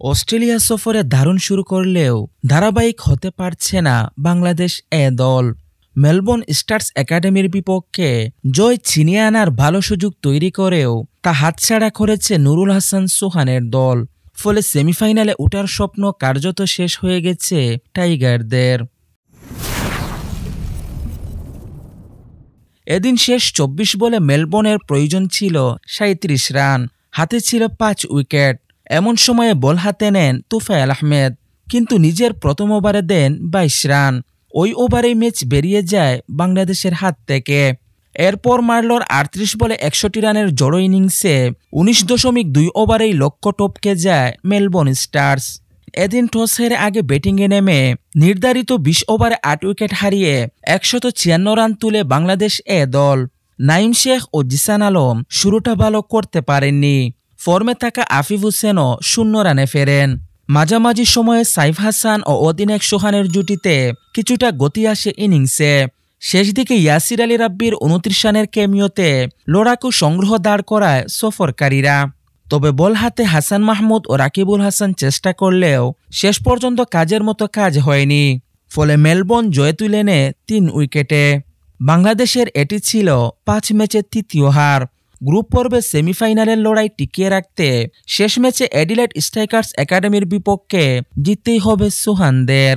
Australia সফরে দারুণ শুরু করলেও ধারাবাহিক হতে পারছে না বাংলাদেশ দল। মেলবোর্ন স্টার্স একাডেমির বিপক্ষে জয় ছিনিয়ে আনার ভালো সুযোগ তৈরি করেও তা হাতছাড়া করেছে নুরুল হাসান সোহানের দল। ফলে সেমিফাইনালে ওঠার স্বপ্ন কার্যত শেষ হয়ে গেছে টাইগারদের। এদিন শেষ ২৪ বলে মেলবোর্নের প্রয়োজন ছিল ৩৭ রান, হাতে ছিল ৫ উইকেট। এমন সময়ে বল হাতে নেন তুফাইল আহমেদ, কিন্তু নিজের প্রথম ওভারে দেন ২২ রান। ওই ওভারেই ম্যাচ বেরিয়ে যায় বাংলাদেশের হাত থেকে। এরপর মারল ৩৮ বলে ৬১ রানের জড়ো ইনিংসে ১৯.২ ওভারেই লক্ষ্য টপকে যায় মেলবোর্ন স্টার্স। এদিন টস হেরে আগে ব্যাটিংয়ে নেমে নির্ধারিত ২০ ওভারে ৮ উইকেট হারিয়ে ১৫৬ রান তুলে বাংলাদেশ দল। নাইম শেখ ও জিসান আলম শুরুটা ভালো করতে পারেননি। ফর্মে থাকা আফিফ হোসেনও ০ রানে ফেরেন। মাঝামাঝি সময়ে সাইফ হাসান ও অধিনায়ক সোহানের জুটিতে কিছুটা গতি আসে ইনিংসে। শেষ দিকে ইয়াসির আলী রাব্বির ২৯ রানের ক্যামিওতে লড়াকু সংগ্রহ দাঁড় করায় সফরকারীরা। তবে বল হাতে হাসান মাহমুদ ও রাকিবুল হাসান চেষ্টা করলেও শেষ পর্যন্ত কাজের মতো কাজ হয়নি। ফলে মেলবোর্ন জয় তুলে নেয় ৩ উইকেটে। বাংলাদেশের এটি ছিল ৫ ম্যাচের তৃতীয় হার। গ্রুপ পর্বে সেমিফাইনালের লড়াই টিকিয়ে রাখতে শেষ ম্যাচে অ্যাডিলেড স্ট্রাইকার্স একাডেমির বিপক্ষে জিততেই হবে সোহানদের।